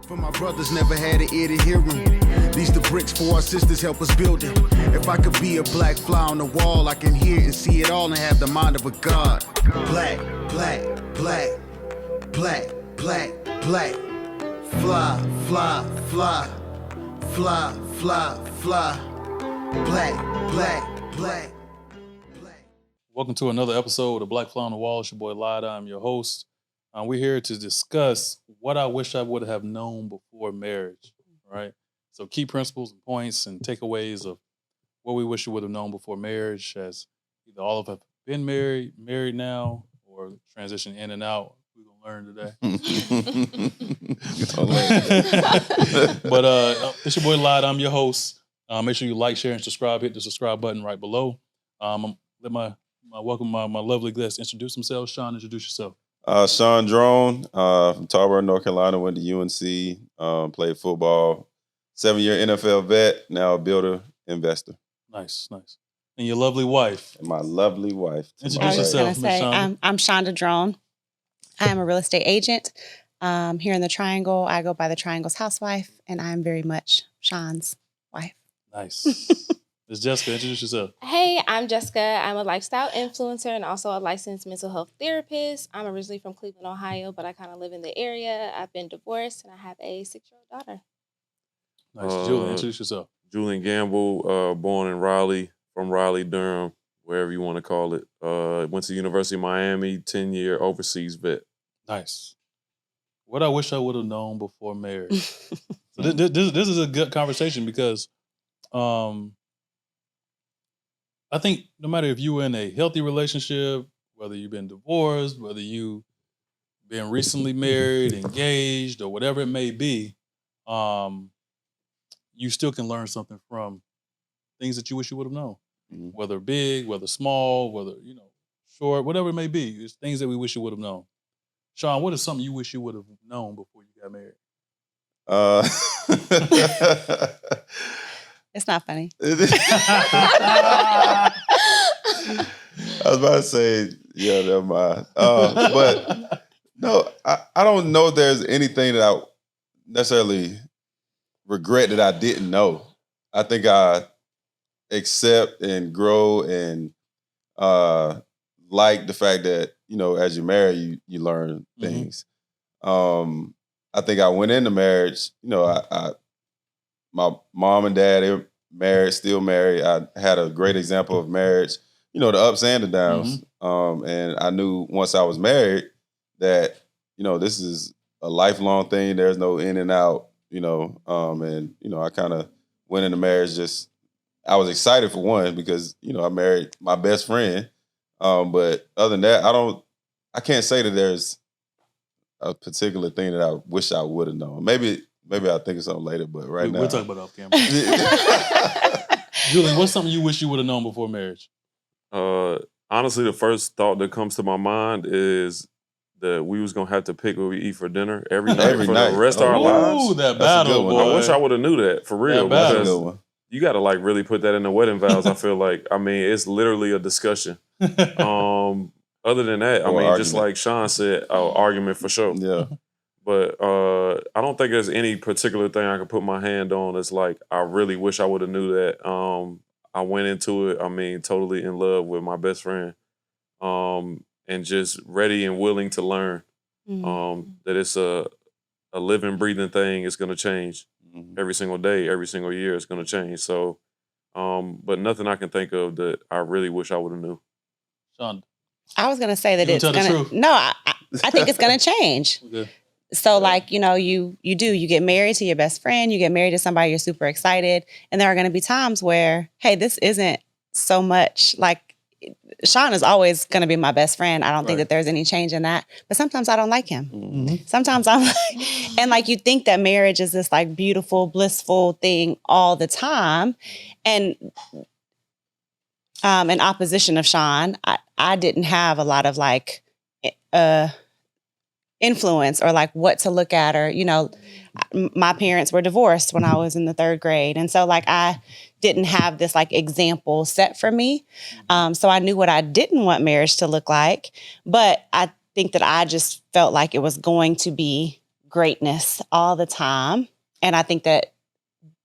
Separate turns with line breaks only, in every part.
For my brothers never had an ear to hear them. These the bricks for our sisters help us build it. If I could be a black fly on the wall, I can hear and see it all and have the mind of a god. Black, black, black, black, black, black. Fly, fly, fly, fly, fly, fly. Black, black, black, black.
Welcome to another episode of Black Fly on the Wall. It's your boy Lada. I'm your host. We're here to discuss what I wish I would have known before marriage, right? So key principles and points and takeaways of what we wish we would have known before marriage, as either all of us have been married now, or transition in and out. We're going to learn today. But it's your boy Lada. I'm your host. Make sure you like, share, and subscribe. Hit the subscribe button right below. Let my lovely guests introduce themselves. Sean, introduce yourself.
Sean Drone from Tarboro, North Carolina, went to UNC, played football, 7-year NFL vet, now a builder, investor.
Nice. And your lovely wife.
And my lovely wife.
Introduce yourself, Ms. Shonda.
I'm Shonda Drone. I am a real estate agent here in the Triangle. I go by the Triangle's housewife, and I'm very much Sean's wife.
Nice. Ms. Jessica, introduce yourself.
Hey, I'm Jessica. I'm a lifestyle influencer and also a licensed mental health therapist. I'm originally from Cleveland, Ohio, but I kind of live in the area. I've been divorced and I have a 6-year-old daughter.
Nice. Julian, introduce yourself.
Julian Gamble, born in Raleigh, from Raleigh, Durham, wherever you want to call it. Went to University of Miami, 10-year overseas vet.
Nice. What I wish I would have known before marriage. So this is a good conversation because I think no matter if you're in a healthy relationship, whether you've been divorced, whether you've been recently married, engaged, or whatever it may be, you still can learn something from things that you wish you would have known. Mm-hmm. Whether big, whether small, whether, short, whatever it may be. It's things that we wish you would have known. Sean, what is something you wish you would have known before you got married?
It's not funny.
I was about to say, yeah, never mind. But no, I don't know if there's anything that I necessarily regret that I didn't know. I think I accept and grow and like the fact that, as you marry, you learn things. Mm-hmm. I think I went into marriage, my mom and dad, they were married, still married. I had a great example of marriage, the ups and the downs. Mm-hmm. And I knew once I was married that, this is a lifelong thing. There's no in and out, and, I kind of went into marriage I was excited for one because, I married my best friend. But other than that, I can't say that there's a particular thing that I wish I would have known. Maybe I'll think of something later, but now...
We'll talk about it off camera. Julian, what's something you wish you would have known before marriage?
Honestly, the first thought that comes to my mind is that we was going to have to pick what we eat for dinner every night the rest of our lives.
Ooh, that battle, boy.
I wish I would have knew that, for real.
That
because you got to, really put that in the wedding vows, I feel like. I mean, it's literally a discussion. Other than that, just like Sean said, argument for sure.
Yeah.
But I don't think there's any particular thing I can put my hand on that's like, I really wish I would have knew that. I went into it, totally in love with my best friend, and just ready and willing to learn that it's a living, breathing thing. It's going to change every single day, every single year. It's going to change. So, but nothing I can think of that I really wish I would have knew.
Sean,
I was going to say that it's going to... No, I think it's going to change. Okay. So you get married to your best friend, you get married to somebody you're super excited. And there are going to be times where, hey, this isn't so much Sean is always going to be my best friend. I don't think that there's any change in that. But sometimes I don't like him. Mm-hmm. Sometimes I'm and you think that marriage is this beautiful, blissful thing all the time. And in opposition of Sean, I didn't have a lot of influence or what to look at, or my parents were divorced when I was in the 3rd grade, and so I didn't have this example set for me, so I knew what I didn't want marriage to look like, but I think that I just felt like it was going to be greatness all the time. And I think that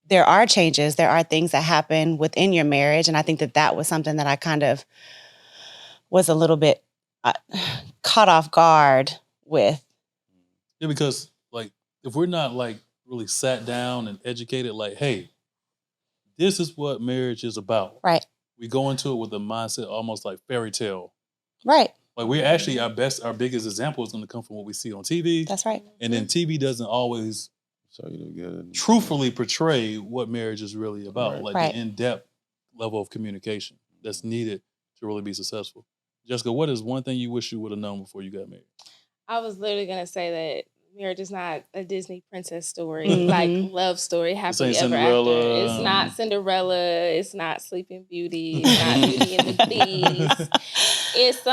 there are changes. There are things that happen within your marriage. And I think that that was something that I kind of was a little bit caught off guard with.
Yeah, because like if we're not like really sat down and educated, like, hey, this is what marriage is about.
Right.
We go into it with a mindset almost like fairy tale.
Right.
Like we're actually our biggest example is going to come from what we see on TV.
That's right.
And then TV doesn't always truthfully portray what marriage is really about, like the in-depth level of communication that's needed to really be successful. Jessica, what is one thing you wish you would have known before you got married?
I was literally going to say that marriage is not a Disney princess story, like love story, happily ever after. It's not Cinderella. It's not Sleeping Beauty. It's not Beauty and the Beast. It's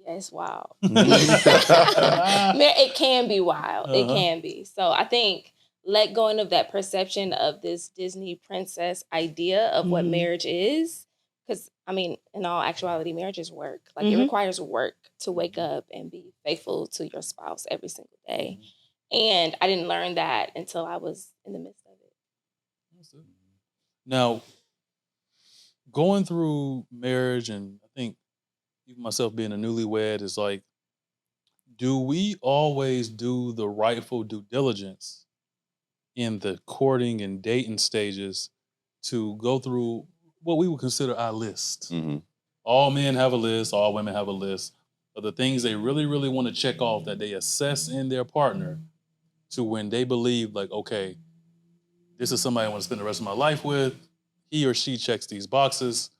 it's wild. It can be wild. It can be. So I think let go of that perception of this Disney princess idea of what marriage is. Because, I mean, in all actuality, marriage is work. Like, it requires work to wake up and be faithful to your spouse every single day. And I didn't learn that until I was in the midst of it.
Now, going through marriage, and I think even myself being a newlywed, is like, do we always do the rightful due diligence in the courting and dating stages to go through what we would consider our list? All men have a list, all women have a list of the things they really, really want to check off that they assess in their partner to when they believe like, okay, this is somebody I want to spend the rest of my life with. He or she checks these boxes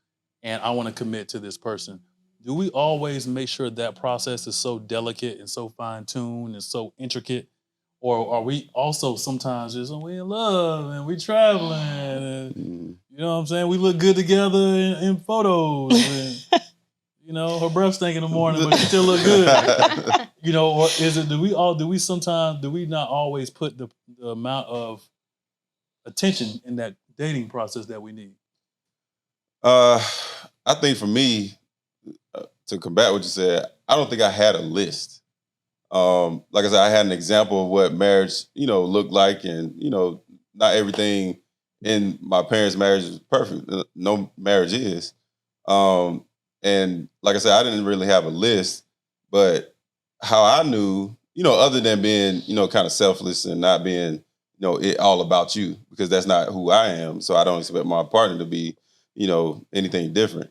and I want to commit to this person. Do we always make sure that process is so delicate and so fine-tuned and so intricate? Or are we also sometimes just, we in love and we traveling and, you know what I'm saying? We look good together in photos and, you know, her breath stink in the morning, but she still look good. You know, or is it, do we not always put the amount of attention in that dating process that we need?
I think for me, to combat what you said, I don't think I had a list. Like I said, I had an example of what marriage, looked like, and not everything in my parents' marriage is perfect. No marriage is. And like I said, I didn't really have a list, but how I knew, other than being, kind of selfless and not being, it all about you, because that's not who I am. So I don't expect my partner to be, anything different.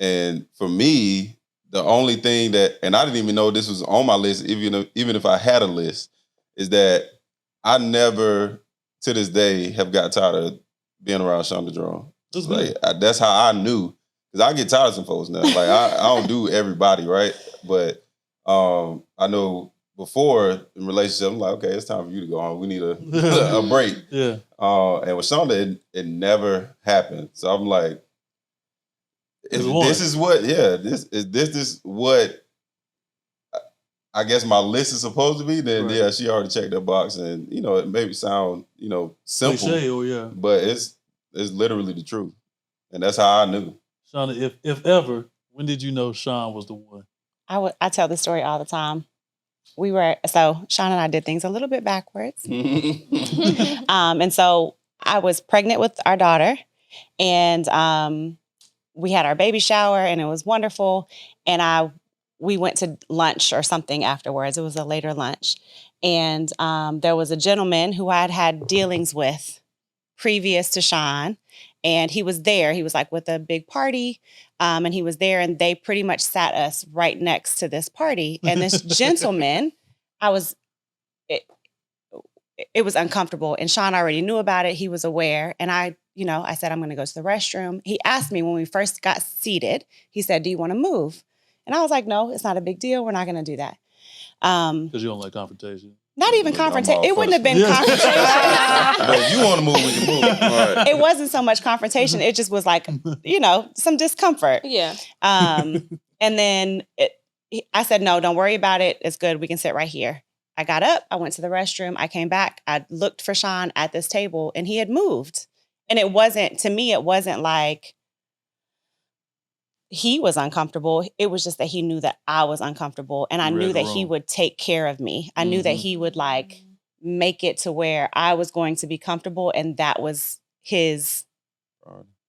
And for me, the only thing that, and I didn't even know this was on my list, even if I had a list, is that I never, to this day, have got tired of being around Shonda Jerome. That's how I knew, because I get tired of some folks now. Like I don't do everybody, right? But I know before in relationship, I'm like, okay, it's time for you to go home. We need a break.
Yeah.
And with Shonda, it never happened. So I'm like, this is what I guess my list is supposed to be. Then right. Yeah, she already checked that box, and it may sound simple,
cliché,
but it's literally the truth, and that's how I knew.
Shauna, if ever, when did you know Sean was the one?
I tell this story all the time. Sean and I did things a little bit backwards, and so I was pregnant with our daughter, and we had our baby shower and it was wonderful. And we went to lunch or something afterwards. It was a later lunch. And there was a gentleman who I'd had dealings with previous to Sean. And he was there. He was like with a big party. And he was there and they pretty much sat us right next to this party. And this gentleman, it was uncomfortable. And Sean already knew about it. He was aware. And I said, I'm going to go to the restroom. He asked me when we first got seated, he said, do you want to move? And I was like, no, it's not a big deal. We're not going to do that.
Because you don't like confrontation.
Not even confrontation. It wouldn't have been confrontation.
But you want to move, we can move. Right.
It wasn't so much confrontation. It just was like, some discomfort.
Yeah.
And then I said, no, don't worry about it. It's good. We can sit right here. I got up. I went to the restroom. I came back. I looked for Sean at this table and he had moved. And it wasn't like, he was uncomfortable. It was just that he knew that I was uncomfortable, and I knew that he would take care of me. I knew that he would like make it to where I was going to be comfortable, and that was his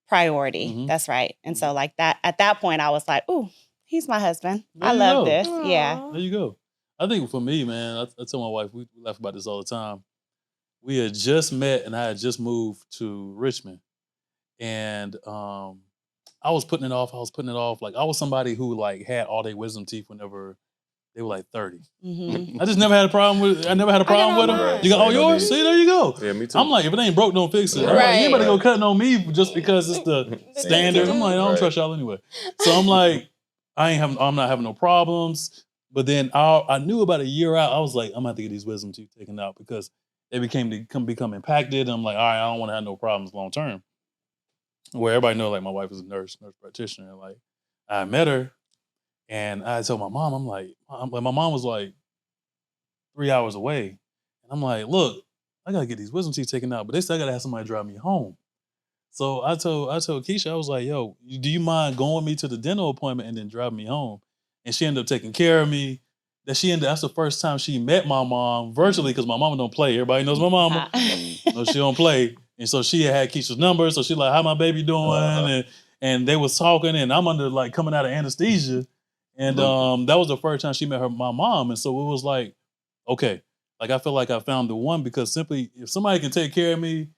priority. That's right. And so like that, at that point, I was like, ooh, he's my husband. I love this.
Aww.
Yeah.
There you go. I think for me, man, I tell my wife, we laugh about this all the time. We had just met and I had just moved to Richmond. And I was putting it off. Like I was somebody who like had all their wisdom teeth whenever they were like 30. I just never had a problem with them.
Right.
You got all yours? See, there you go.
Yeah, me too.
I'm like, if it ain't broke, don't fix it. I'm like, you better go cutting on me just because it's the standard. I'm like, I don't trust y'all anyway. So I'm like, I'm not having no problems. But then I knew about a year out, I was like, I'm gonna have to get these wisdom teeth taken out because they become impacted. I'm like, all right, I don't want to have no problems long term. Where everybody knows, like my wife is a nurse practitioner. Like I met her, and I told my mom, I'm like, my mom was like 3 hours away, and I'm like, look, I gotta get these wisdom teeth taken out, but they still gotta have somebody drive me home. So I told Keisha, I was like, yo, do you mind going with me to the dental appointment and then driving me home? And she ended up taking care of me. That's the first time she met my mom virtually because my mama don't play. Everybody knows my mama. No, she don't play. And so she had Keisha's number. So she like, how my baby doing? And they was talking and I'm under like coming out of anesthesia. And that was the first time she met my mom. And so it was like, okay, like I feel like I found the one because simply if somebody can take care of me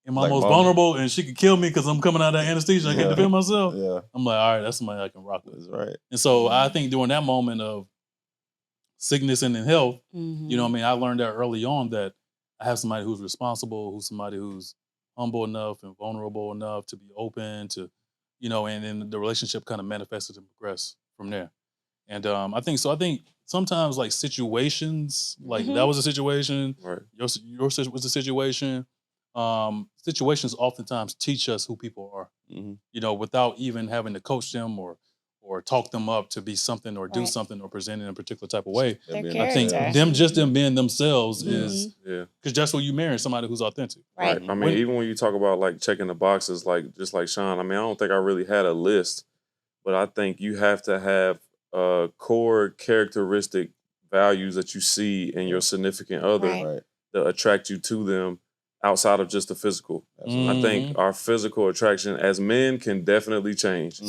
and my most vulnerable and she could kill me because I'm coming out of anesthesia, I can't defend myself. Yeah. I'm like, all right, that's somebody I can rock with.
That's right.
And so I think during that moment of sickness and in health, you know what I mean? I learned that early on that I have somebody who's responsible, who's somebody who's humble enough and vulnerable enough to be open to, you know, and then the relationship kind of manifested and progressed from there. And I think sometimes like situations, like that was a situation,
right.
yours was a situation. Situations oftentimes teach us who people are, you know, without even having to coach them or talk them up to be something or do something or present in a particular type of way. I think them being themselves is because that's what you marry, somebody who's authentic.
Right. I mean, even when you talk about like checking the boxes, like just like Sean, I mean, I don't think I really had a list, but I think you have to have core characteristic values that you see in your significant other that attract you to them outside of just the physical. I think our physical attraction as men can definitely change.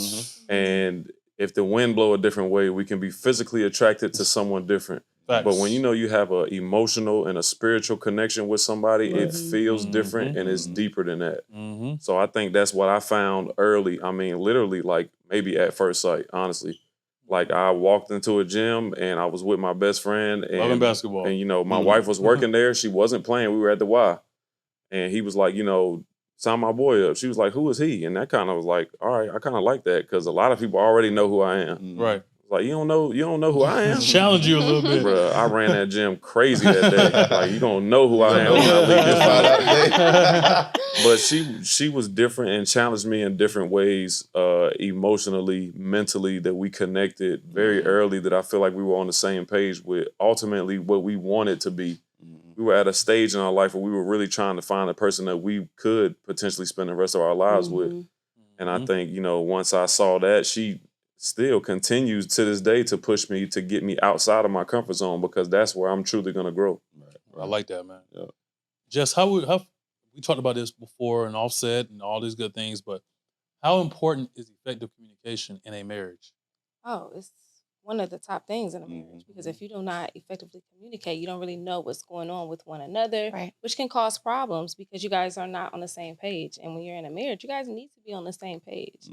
And if the wind blow a different way, we can be physically attracted to someone different. Facts. But when you know you have an emotional and a spiritual connection with somebody, it feels different and it's deeper than that. So I think that's what I found early. I mean, literally like maybe at first sight, honestly. Like I walked into a gym and I was with my best friend and
loving basketball.
And you know, my wife was working there. She wasn't playing. We were at the Y. And he was like, you know, sign my boy up. She was like, who is he? And that kind of was like, all right, I kind of like that because a lot of people already know who I am.
Right.
Like, you don't know who I am?
Challenge you a little bit.
Bruh, I ran that gym crazy that day. Like, you don't know who I am when I leave this. But she was different and challenged me in different ways, emotionally, mentally, that we connected very early that I feel like we were on the same page with ultimately what we wanted to be. We were at a stage in our life where we were really trying to find a person that we could potentially spend the rest of our lives with. And I think, you know, once I saw that, she still continues to this day to push me to get me outside of my comfort zone because that's where I'm truly going to grow.
Right. I like that, man. Yeah. Jess, how we talked about this before and Offset and all these good things, but how important is effective communication in a marriage?
Oh, it's one of the top things in a marriage because if you do not effectively communicate, you don't really know what's going on with one another, which can cause problems because you guys are not on the same page. And when you're in a marriage, you guys need to be on the same page.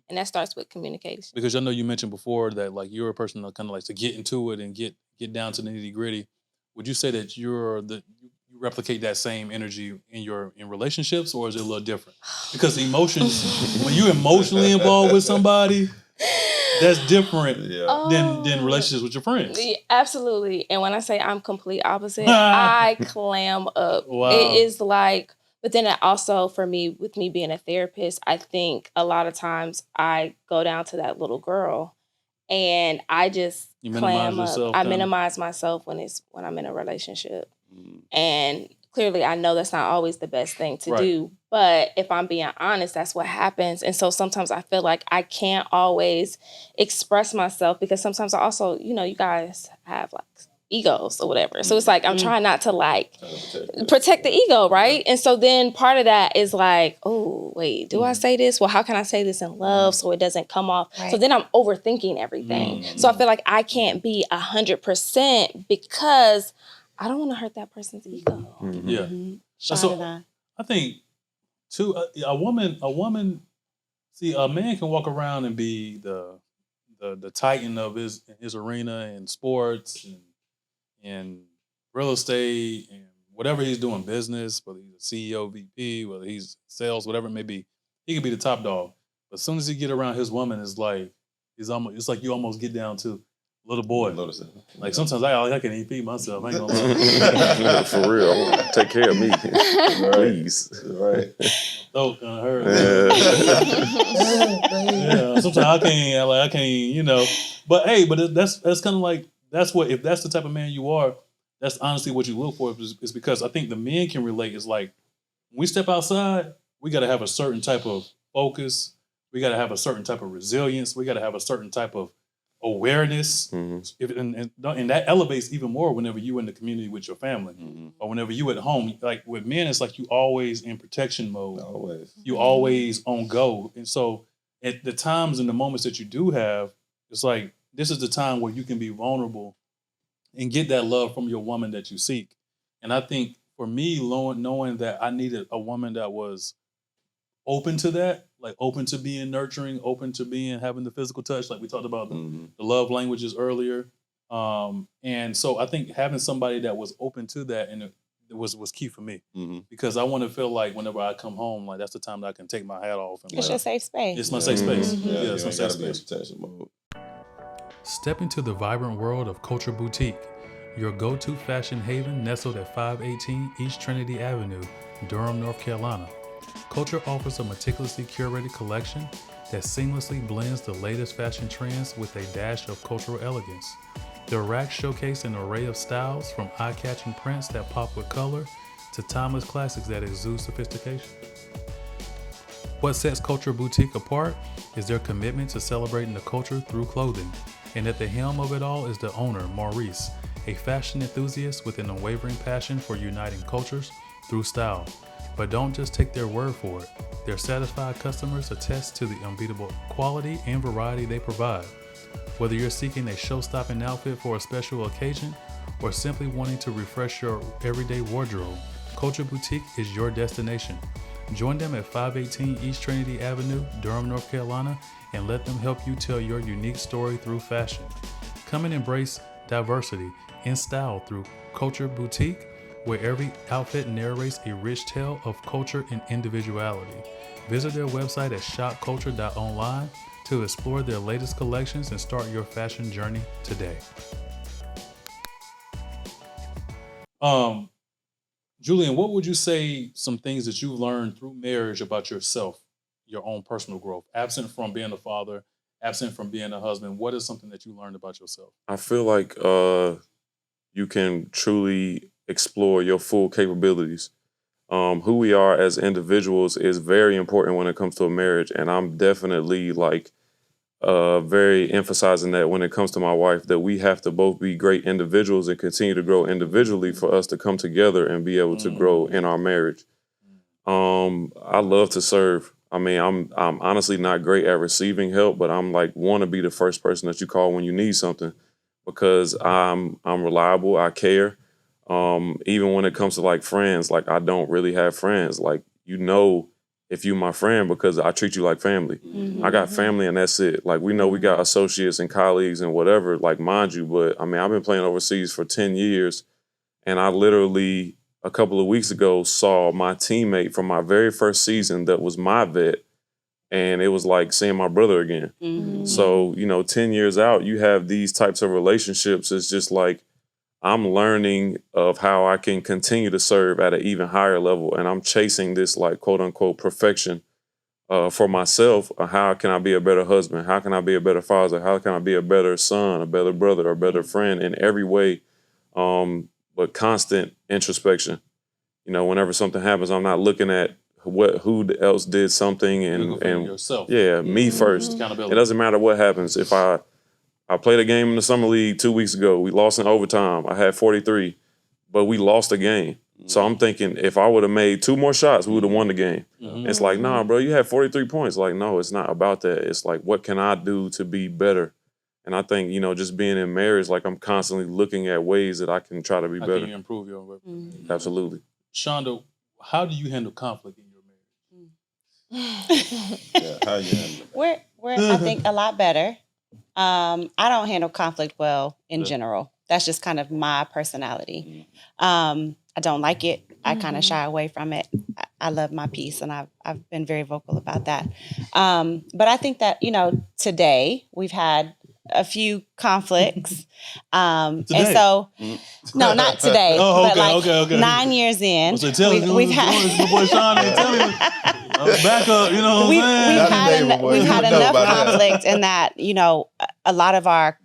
And that starts with communication.
Because I know you mentioned before that like you're a person that kind of likes to get into it and get down to the nitty gritty. Would you say that you replicate that same energy in relationships, or is it a little different? Because emotions, when you're emotionally involved with somebody, that's different than relationships with your friends.
Yeah, absolutely. And when I say I'm complete opposite, I clam up. Wow. It is like, but then also for me, with me being a therapist, I think a lot of times I go down to that little girl and I just clam up. I minimize myself when I'm in a relationship. And clearly I know that's not always the best thing to do. But if I'm being honest, that's what happens. And so sometimes I feel like I can't always express myself because sometimes I also, you guys have like egos or whatever. So it's like I'm trying not to like protect the ego, right? And so then part of that is like, oh, wait, do I say this? Well, how can I say this in love so it doesn't come off? Right. So then I'm overthinking everything. So I feel like I can't be 100% because I don't want to hurt that person's ego.
Yeah. So I think too, a woman. See, a man can walk around and be the titan of his arena in sports and real estate and whatever he's doing, business, whether he's a CEO, VP, whether he's sales, whatever it may be, he could be the top dog. But as soon as he get around his woman, it's like it's like you almost get down to little boy. Like sometimes I can't even feed myself. I ain't gonna lie.
For real, take care of me, please. Right.
Oh, her. Yeah. Sometimes I can't. But hey, that's kind of like if that's the type of man you are, that's honestly what you look for. Is because I think the men can relate. Is like when we step outside, we got to have a certain type of focus. We got to have a certain type of resilience. We got to have a certain type of awareness, and that elevates even more whenever you in the community with your family, or whenever you at home. Like with men, it's like you always in protection mode. Always, you always on go. And so at the times and the moments that you do have, it's like this is the time where you can be vulnerable and get that love from your woman that you seek. And I think for me, knowing that I needed a woman that was open to that, like open to being nurturing, open to having the physical touch, like we talked about the love languages earlier. And so I think having somebody that was open to that and it was key for me, because I want to feel like whenever I come home, like that's the time that I can take my hat off. And
it's your safe space.
It's my safe space.
Yeah,
it's my safe space. Step into the vibrant world of Culture Boutique, your go-to fashion haven nestled at 518 East Trinity Avenue, Durham, North Carolina. Culture offers a meticulously curated collection that seamlessly blends the latest fashion trends with a dash of cultural elegance. Their racks showcase an array of styles, from eye-catching prints that pop with color to timeless classics that exude sophistication. What sets Culture Boutique apart is their commitment to celebrating the culture through clothing. And at the helm of it all is the owner, Maurice, a fashion enthusiast with an unwavering passion for uniting cultures through style. But don't just take their word for it. Their satisfied customers attest to the unbeatable quality and variety they provide. Whether you're seeking a show-stopping outfit for a special occasion or simply wanting to refresh your everyday wardrobe, Culture Boutique is your destination. Join them at 518 East Trinity Avenue, Durham, North Carolina, and let them help you tell your unique story through fashion. Come and embrace diversity in style through Culture Boutique, where every outfit narrates a rich tale of culture and individuality. Visit their website at shopculture.online to explore their latest collections and start your fashion journey today. Julian, what would you say some things that you've learned through marriage about yourself, your own personal growth, absent from being a father, absent from being a husband? What is something that you learned about yourself?
I feel like you can truly explore your full capabilities. Who we are as individuals is very important when it comes to a marriage. And I'm definitely very emphasizing that when it comes to my wife, that we have to both be great individuals and continue to grow individually for us to come together and be able to grow in our marriage. I love to serve. I mean, I'm honestly not great at receiving help, but I'm want to be the first person that you call when you need something, because I'm reliable. I care. Even when it comes to friends, I don't really have friends. If you my friend, because I treat you like family. I got family and that's it. We know we got associates and colleagues and whatever, mind you, but I mean, I've been playing overseas for 10 years and I literally a couple of weeks ago saw my teammate from my very first season that was my vet, and it was like seeing my brother again. So, 10 years out, you have these types of relationships. It's just I'm learning of how I can continue to serve at an even higher level. And I'm chasing this quote unquote perfection for myself. How can I be a better husband? How can I be a better father? How can I be a better son, a better brother, or a better friend in every way? But constant introspection. whenever something happens, I'm not looking at who else did something and
yourself.
Yeah, me first.
Accountability.
It doesn't matter what happens. If I played a game in the summer league 2 weeks ago, we lost in overtime. I had 43, but we lost a game. So I'm thinking if I would have made 2 more shots, we would have won the game. It's like, nah, bro, you had 43 points. Like, no, it's not about that. It's like, what can I do to be better? And I think, just being in marriage, like I'm constantly looking at ways that I can try to be better.
How can you improve your representation?
Absolutely.
Shonda, how do you handle conflict in your marriage?
How you handle it?
We're I think a lot better. I don't handle conflict well in general. That's just kind of my personality. I don't like it. I kind of shy away from it. I love my peace, and I've been very vocal about that. But I think that, today we've had a few conflicts. And so, no, not today, but 9 years in, we've had,
my boy Shonda, tell him, back up,
we've had enough conflict in that, a lot of our,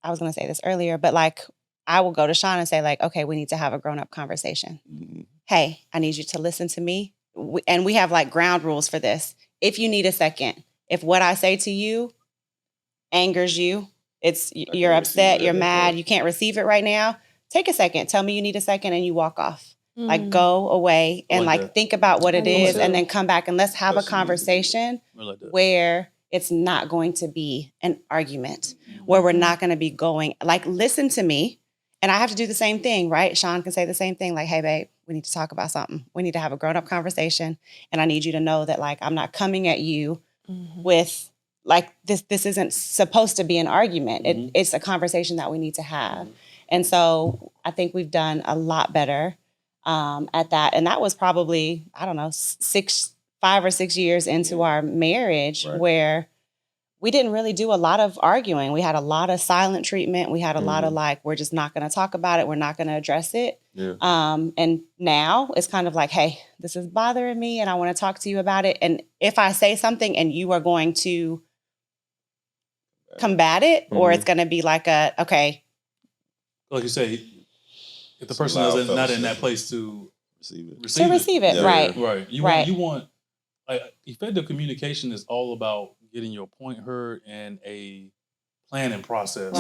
I was going to say this earlier, but like, I will go to Sean and say like, okay, we need to have a grown-up conversation. Hey, I need you to listen to me. And we have like ground rules for this. If you need a second, if what I say to you angers you, you're upset, you're mad, you can't receive it right now, take a second. Tell me you need a second and you walk off. Like go away and think about what it is and then come back and let's have a conversation where it's not going to be an argument, where we're not going to be going, like, listen to me. And I have to do the same thing, right? Sean can say the same thing, like, hey, babe, we need to talk about something. We need to have a grown-up conversation. And I need you to know that, like, I'm not coming at you with, like, this isn't supposed to be an argument. It's a conversation that we need to have. And so I think we've done a lot better at that. And that was probably, I don't know, 5 or 6 years into our marriage where we didn't really do a lot of arguing. We had a lot of silent treatment. We had a lot of like, we're just not going to talk about it. We're not going to address it. And now it's kind of like, hey, this is bothering me and I want to talk to you about it. And if I say something and you are going to combat it, or it's going to be like okay.
Like you say, if the person is not in that place to
receive it. Right.
You want like, effective communication is all about getting your point heard and a planning process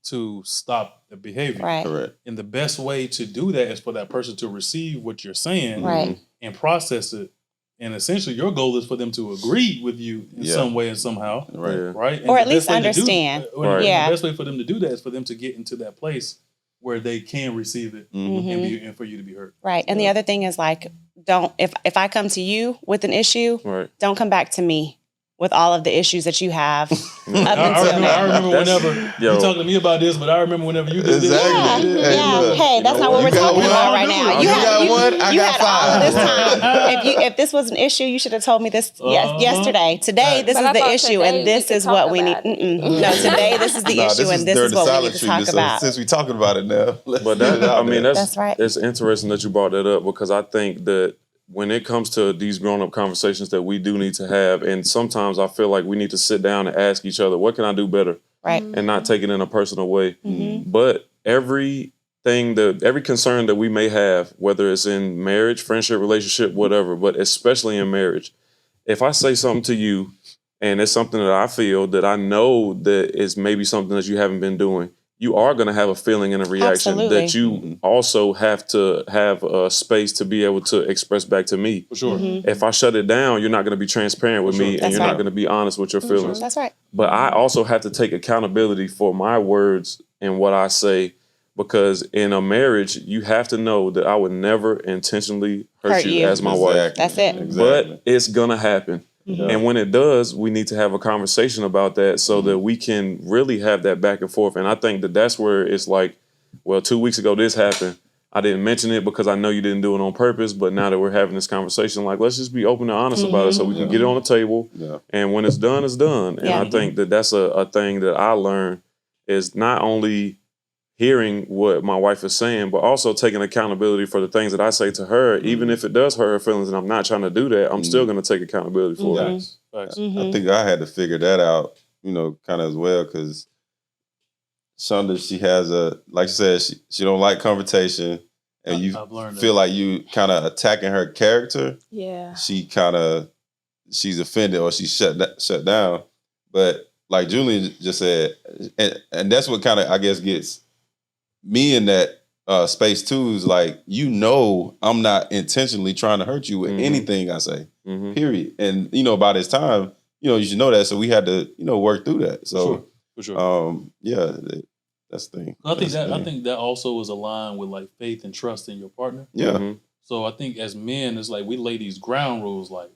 to stop the behavior.
Correct.
And the best way to do that is for that person to receive what you're saying and process it. And essentially your goal is for them to agree with you in some way and somehow. Right. And
or at least understand.
The best way for them to do that is for them to get into that place where they can receive it and for you to be heard.
Right. And the other thing is like, if I come to you with an issue, don't come back to me with all of the issues that you have up until now.
I remember whenever you talking to me about this, but I remember whenever you did this.
Hey, that's not what we're talking about right now. You got one, I got 5. All of this time. If this was an issue, you should have told me this yesterday. Today, this is the issue, and this is what we need. No, today, this is the issue, and this is what we need to talk about.
Since we're talking about it now.
But that's right. It's interesting that you brought that up, because I think that when it comes to these grown-up conversations that we do need to have, and sometimes I feel like we need to sit down and ask each other, what can I do better?
Right.
And not take it in a personal way. But every concern that we may have, whether it's in marriage, friendship, relationship, whatever, but especially in marriage, if I say something to you and it's something that I feel that I know that is maybe something that you haven't been doing, you are going to have a feeling and a reaction that you also have to have a space to be able to express back to me.
For sure.
If I shut it down, you're not going to be transparent with me, and you're not going to be honest with your feelings.
That's right.
But I also have to take accountability for my words and what I say, because in a marriage, you have to know that I would never intentionally hurt you as my wife.
That's it.
But it's going to happen. And when it does, we need to have a conversation about that so that we can really have that back and forth. And I think that that's where it's like, well, 2 weeks ago this happened. I didn't mention it because I know you didn't do it on purpose. But now that we're having this conversation, like, let's just be open and honest about it so we can get it on the table. And when it's done, it's done. And I think that that's a thing that I learned, is not only hearing what my wife is saying, but also taking accountability for the things that I say to her, even if it does hurt her feelings and I'm not trying to do that, I'm still going to take accountability for it.
I think I had to figure that out, kind of as well, because Shonda, she has like you said, she don't like confrontation, and you feel like you kind of attacking her character, she's offended or she's shut down. But like Julian just said, and that's what kind of, I guess, gets me in that space too, is like, I'm not intentionally trying to hurt you with anything I say, period. And, by this time, you should know that. So we had to, work through that. So,
for sure.
That's the thing.
I think that also is aligned with like faith and trust in your partner.
Yeah.
So I think as men, it's like we lay these ground rules, like,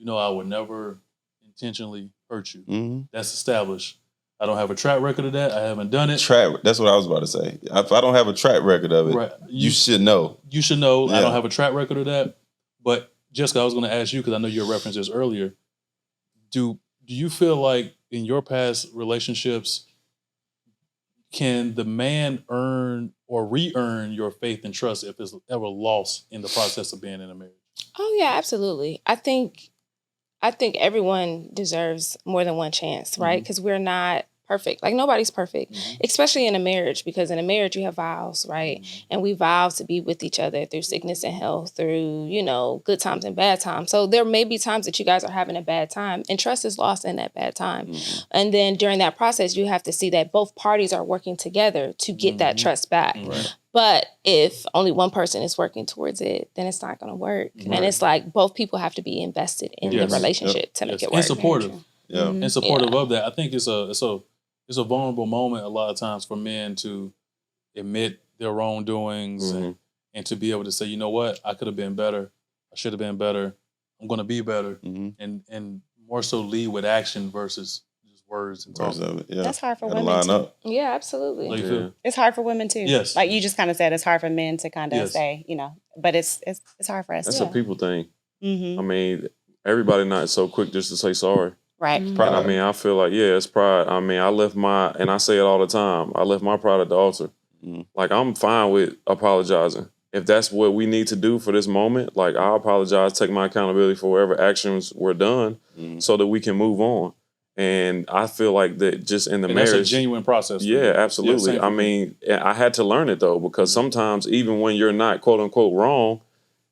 I would never intentionally hurt you. That's established. I don't have a track record of that. I haven't done it.
That's what I was about to say. If I don't have a track record of it, right, you should know.
You should know. Yeah. I don't have a track record of that. But Jessica, I was going to ask you, because I know you referenced this earlier. Do you feel like in your past relationships, can the man earn or re-earn your faith and trust if it's ever lost in the process of being in a marriage?
Oh yeah, absolutely. I think everyone deserves more than one chance, right? Because we're not perfect. Like, nobody's perfect, especially in a marriage, because in a marriage you have vows, right? And we vow to be with each other through sickness and health, through, good times and bad times. So there may be times that you guys are having a bad time and trust is lost in that bad time. And then during that process, you have to see that both parties are working together to get that trust back. Right. But if only one person is working towards it, then it's not going to work. Right. And it's like both people have to be invested in the relationship to make it work.
And supportive. Yeah. And supportive of that. I think it's a vulnerable moment a lot of times for men to admit their wrongdoings and to be able to say, you know what, I could have been better. I should have been better. I'm going to be better. And more so lead with action versus just words and talk.
That's hard for women too. Yeah, absolutely. It's hard for women too.
Yes.
Like you just kind of said, it's hard for men to kind of say, but it's hard for us
too. That's
a
people thing. I mean, everybody not so quick just to say sorry.
Right.
Pride. I mean, I feel like, it's pride. I mean, and I say it all the time, I left my pride at the altar. Like, I'm fine with apologizing. If that's what we need to do for this moment, like, I'll apologize, take my accountability for whatever actions were done so that we can move on. And I feel like that just in the marriage.
That's a genuine process.
Yeah, absolutely. I mean, I had to learn it, though, because sometimes even when you're not, quote unquote, wrong,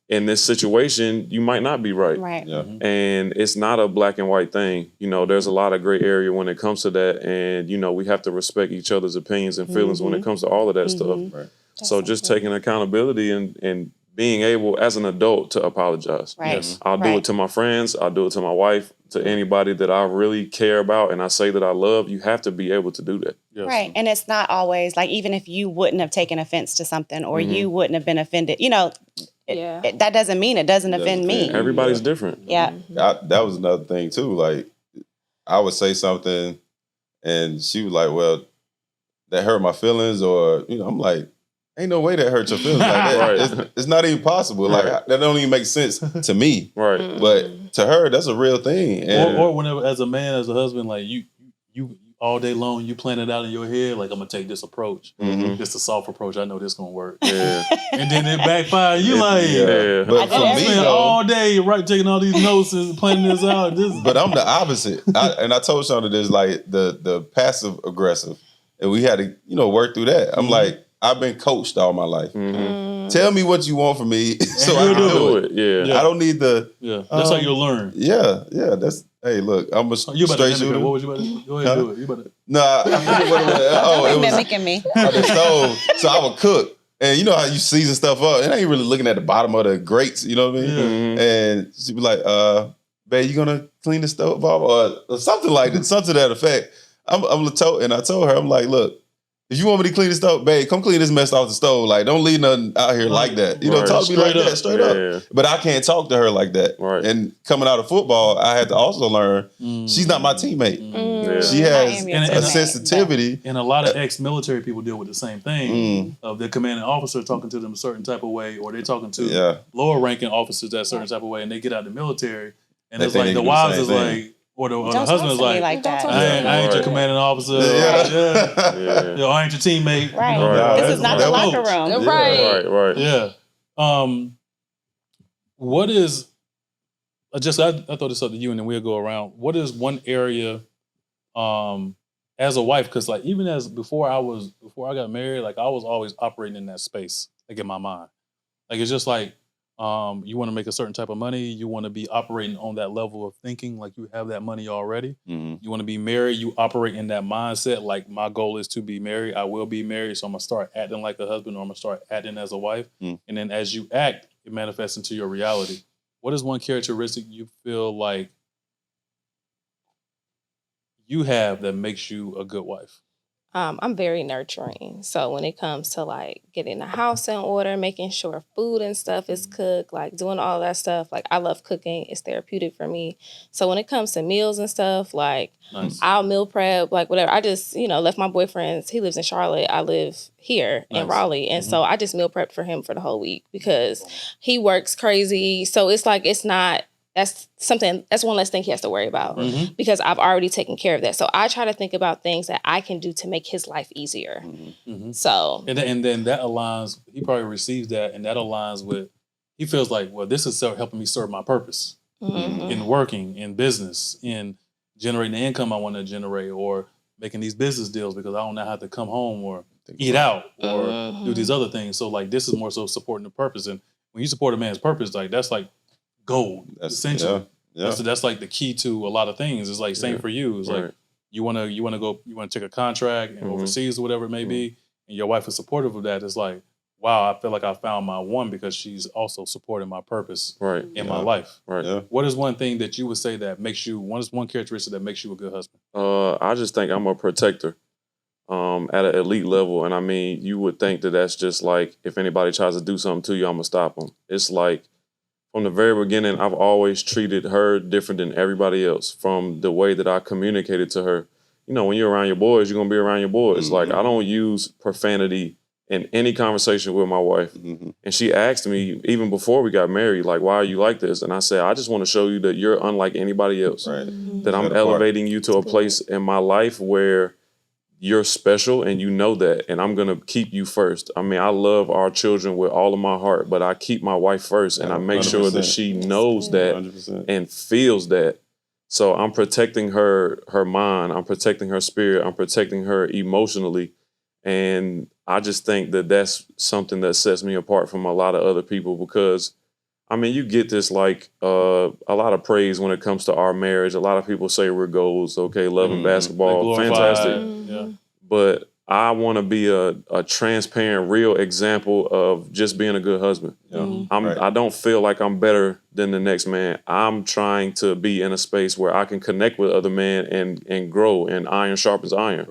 in this situation, you might not be right.
Right.
Yeah.
And it's not a black and white thing. There's a lot of gray area when it comes to that. And, we have to respect each other's opinions and feelings when it comes to all of that stuff. Right. So just taking accountability and being able, as an adult, to apologize.
Right. Yes.
I'll do it to my friends. I'll do it to my wife, to anybody that I really care about and I say that I love. You have to be able to do that.
Yes.
Right. And it's not always, like, even if you wouldn't have taken offense to something or you wouldn't have been offended, that doesn't mean it doesn't offend me.
Everybody's different.
Yeah.
That was another thing too. Like, I would say something and she was like, well, that hurt my feelings, or, I'm like, ain't no way that hurts your feelings like that. Right. It's not even possible. Like, that don't even make sense to me.
Right.
But to her, that's a real thing. And
or whenever, as a man, as a husband, like, you all day long, you plan it out in your head, like, I'm going to take this approach. Just a soft approach. I know this going to work.
Yeah.
And then it backfire. You like,
But for me, though,
all day, taking all these notes and planning this out.
But I'm the opposite. I told Shonda this, like, the passive aggressive. And we had to, work through that. I'm like, I've been coached all my life. Tell me what you want from me so I can do it.
Yeah.
I don't need the...
Yeah, that's how you'll learn.
Yeah, that's... Hey, look, I'm a straight shooter.
What was you about to go ahead and do it. You about to...
Nah, it was
mimicking me.
On the stove. So I would cook. And you know how you season stuff up. It ain't really looking at the bottom of the grates, you know what I mean? And she'd be like, babe, you gonna clean the stove off? Or something like that, something to that effect. And I told her, I'm like, look, if you want me to clean the stove, babe, come clean this mess off the stove. Like, don't leave nothing out here like that. Talk to me like that, straight up. But I can't talk to her like that.
Right.
And coming out of football, I had to also learn she's not my teammate. She has a sensitivity.
And a lot of ex-military people deal with the same thing. Of their commanding officer talking to them a certain type of way, or they're talking to lower-ranking officers that certain type of way, and they get out of the military, and it's like the wives is like, or the husband is like
that.
I ain't your commanding officer. I ain't your teammate.
Right. This is not the locker room.
Right.
Yeah. What is, I throw this up to you and then we'll go around. What is one area as a wife? Because like even before I got married, like I was always operating in that space. like in my mind. Like it's just like you want to make a certain type of money. You want to be operating on that level of thinking like you have that money already.
Mm-hmm.
You want to be married. You operate in that mindset like my goal is to be married. I will be married. So I'm going to start acting like a husband or I'm going to start acting as a wife.
Mm.
And then as you act, it manifests into your reality. What is one characteristic you feel like you have that makes you a good wife?
I'm very nurturing. So when it comes to like getting the house in order, making sure food and stuff is cooked, like doing all that stuff, like I love cooking. It's therapeutic for me. So when it comes to meals and stuff, like
Nice.
I'll meal prep, like whatever. I just, left my boyfriend's, he lives in Charlotte. I live here in Raleigh. And so I just meal prepped for him for the whole week because he works crazy. So it's like, that's one less thing he has to worry about because I've already taken care of that. So I try to think about things that I can do to make his life easier. So.
And then that aligns, he probably receives that and that aligns with, he feels like, well, this is helping me serve my purpose in working, in business, in generating the income I want to generate or making these business deals because I don't know how to come home or eat out or do these other things. So like, this is more so supporting the purpose. And when you support a man's purpose, like that's like, gold, essentially. Yeah. That's like the key to a lot of things. It's like same for you. It's like you want to take a contract and overseas or whatever it may be, and your wife is supportive of that. It's like, wow, I feel like I found my one because she's also supporting my purpose in my life.
Right.
Yeah.
What is one thing that you would say that makes you one characteristic that makes you a good husband?
I just think I'm a protector at an elite level, and I mean, you would think that that's just like if anybody tries to do something to you, I'm gonna stop them. It's like. From the very beginning, I've always treated her different than everybody else from the way that I communicated to her. When you're around your boys, you're going to be around your boys. Like, I don't use profanity in any conversation with my wife. And she asked me, even before we got married, like, why are you like this? And I said, I just want to show you that you're unlike anybody else. That I'm elevating you to a place in my life where you're special and you know that, and I'm going to keep you first. I mean, I love our children with all of my heart, but I keep my wife first and I make sure that she knows that 100%. And feels that. So I'm protecting her mind, I'm protecting her spirit, I'm protecting her emotionally. And I just think that that's something that sets me apart from a lot of other people because I mean, you get this like a lot of praise when it comes to our marriage. A lot of people say we're goals, okay, love and basketball, fantastic. But I want to be a transparent, real example of just being a good husband. I don't feel like I'm better than the next man. I'm trying to be in a space where I can connect with other men and grow, and iron sharpens iron.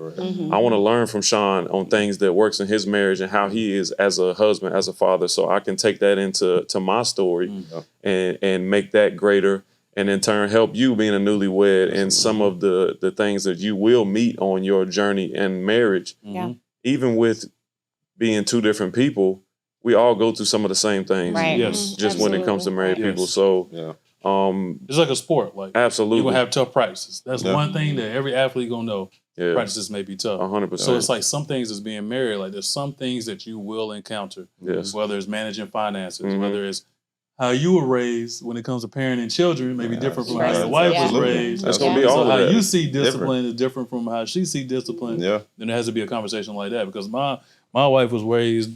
I want to learn from Sean on things that works in his marriage and how he is as a husband, as a father, so I can take that into my story and make that greater. And in turn, help you being a newlywed and some of the things that you will meet on your journey in marriage. Even with being two different people, we all go through some of the same things.
Yes.
Just when it comes to married people. So
it's like a sport. Like
absolutely.
You're going to have tough practices. That's one thing that every athlete going to know. Practices may be tough.
100%.
So it's like some things as being married, like there's some things that you will encounter. Whether it's managing finances, whether it's how you were raised when it comes to parenting children may be different from how your wife was raised.
It's going to be all
so
of
how
that.
you see discipline is different from how she see discipline. Then there has to be a conversation like that because my wife was raised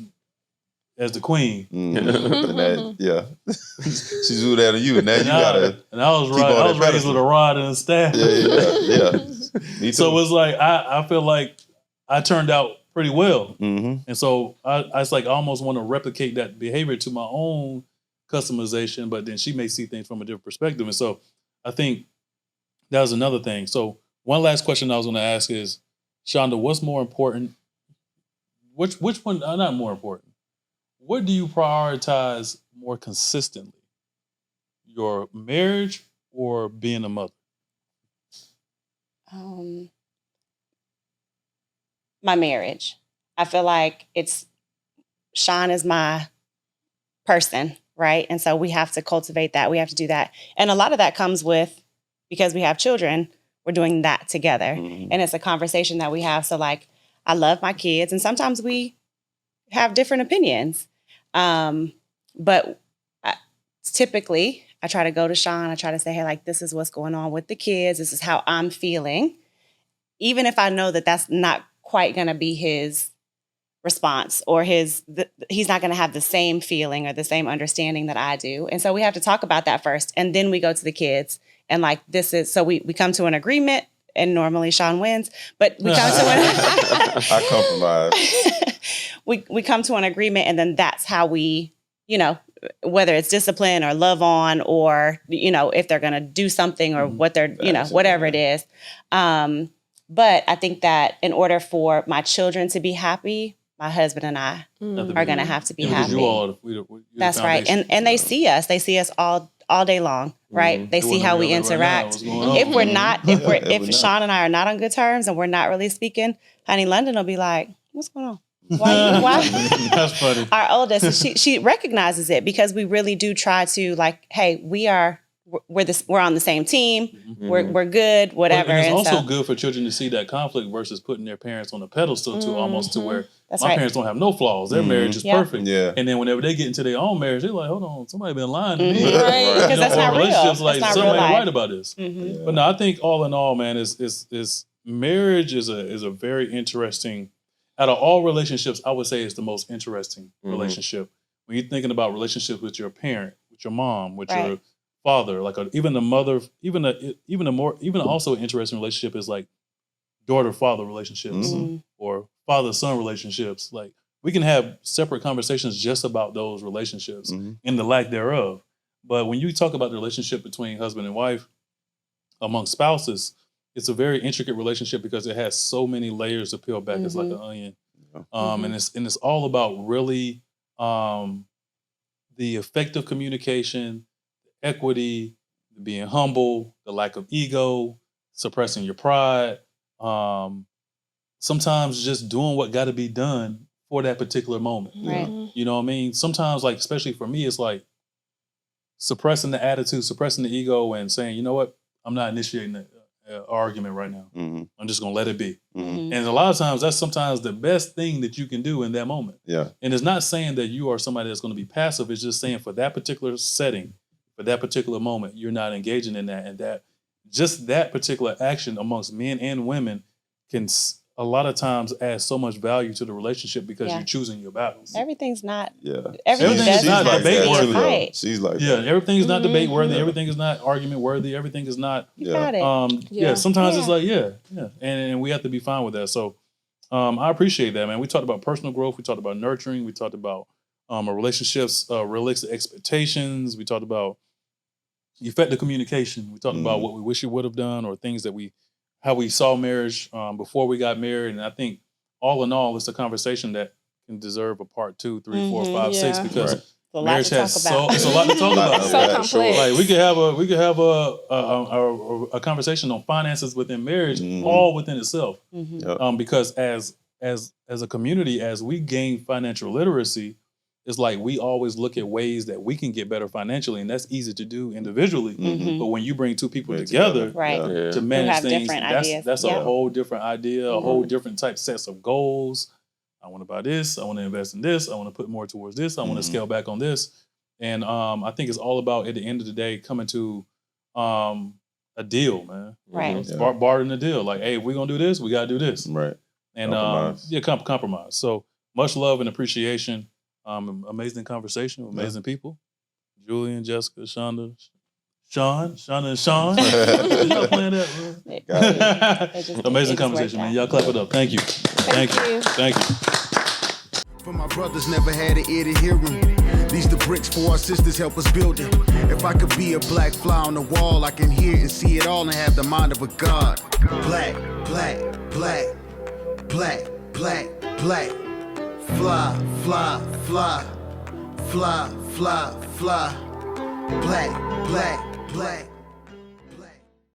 as the queen.
And that, she do that to you, and now you gotta.
And I was raised with a rod and a staff.
Me too.
So it's like I feel like I turned out pretty well, and so I it's like I almost want to replicate that behavior to my own customization, but then she may see things from a different perspective. And so I think that was another thing. So one last question I was going to ask is, Shonda, what's more important? Which one, not more important. What do you prioritize more consistently? Your marriage or being a mother?
My marriage. I feel like Sean is my person. Right. And so we have to cultivate that. We have to do that. And a lot of that comes with, because we have children, we're doing that together. And it's a conversation that we have. So like, I love my kids and sometimes we have different opinions. But typically I try to go to Sean. I try to say, hey, like, this is what's going on with the kids. This is how I'm feeling. Even if I know that that's not quite going to be his response, or he's not going to have the same feeling or the same understanding that I do. And so we have to talk about that first. And then we go to the kids. And like, we come to an agreement, and normally Sean wins, but we come to
I compromise.
we come to an agreement, and then that's how we, whether it's discipline or love on, or, if they're going to do something or what they're, whatever it is. But I think that in order for my children to be happy, my husband and I are going to have to be happy. That's right. And they see us all day long, right? They see how we interact. If Sean and I are not on good terms and we're not really speaking, honey, London will be like, what's going on? Why?
That's funny.
Our oldest, she recognizes it, because we really do try to, like, hey, we're on the same team.
Mm-hmm.
We're good, whatever.
And it's also good for children to see that conflict versus putting their parents on a pedestal to almost to where my parents don't have no flaws. Their marriage is perfect. Yeah. And then whenever they get into their own marriage, they're like, hold on, somebody been lying to me.
Right. Because that's not real.
Like, something ain't right about this.
Mm-hmm.
But no, I think all in all, man, is marriage is a very interesting, out of all relationships, I would say it's the most interesting relationship. When you're thinking about relationships with your parent, with your mom, with your father, like even the mother, even also an interesting relationship is like daughter-father relationships or father-son relationships. Like, we can have separate conversations just about those relationships and the lack thereof. But when you talk about the relationship between husband and wife among spouses, it's a very intricate relationship because it has so many layers to peel back. It's like an onion. And it's all about really the effective communication, equity, being humble, the lack of ego, suppressing your pride, sometimes just doing what got to be done for that particular moment.
Right.
You know what I mean? Sometimes, like, especially for me, it's like suppressing the attitude, suppressing the ego, and saying, you know what, I'm not initiating an argument right now. I'm just going to let it be. And a lot of times, that's sometimes the best thing that you can do in that moment.
Yeah.
And it's not saying that you are somebody that's going to be passive. It's just saying for that particular setting, for that particular moment, you're not engaging in that. And that just that particular action amongst men and women can a lot of times add so much value to the relationship because you're choosing your battles.
Everything's not.
Yeah.
Everything's not debate worthy.
Right.
She's like
that. Everything's not debate worthy. Everything is not argument worthy. Everything is not.
You got it.
Sometimes it's like and we have to be fine with that. So I appreciate that, man. We talked about personal growth. We talked about nurturing. We talked about our relationships, realistic expectations. We talked about effective communication. We talked about what we wish we would have done, or things that how we saw marriage before we got married. And I think all in all, it's a conversation that can deserve a part 2, 3, 4, 5, 6, because marriage has it's a lot to talk about.
It's so complex.
Like, we could have a conversation on finances within marriage, all within itself. Because as a community, as we gain financial literacy, it's like we always look at ways that we can get better financially, and that's easy to do individually. But when you bring two people together to manage things, that's a whole different idea, a whole different type sets of goals. I want to buy this. I want to invest in this. I want to put more towards this. I want to scale back on this. And I think it's all about, at the end of the day, coming to a deal, man.
Right.
Bartering the deal. Like, hey, if we're going to do this, we got to do this.
Right.
And compromise. So much love and appreciation. Amazing conversation with amazing people. Julian, Jessica, Shonda, and Sean. Y'all playing that, bro? Amazing conversation, man. Y'all clap it up. Thank you. Thank you.
For my brothers never had an ear to hear them. These the bricks for our sisters help us build it. If I could be a black fly on the wall, I can hear and see it all and have the mind of a god. Black, black, black, black, black, black. Fly, fly, fly, fly, fly, fly. Black, black, black.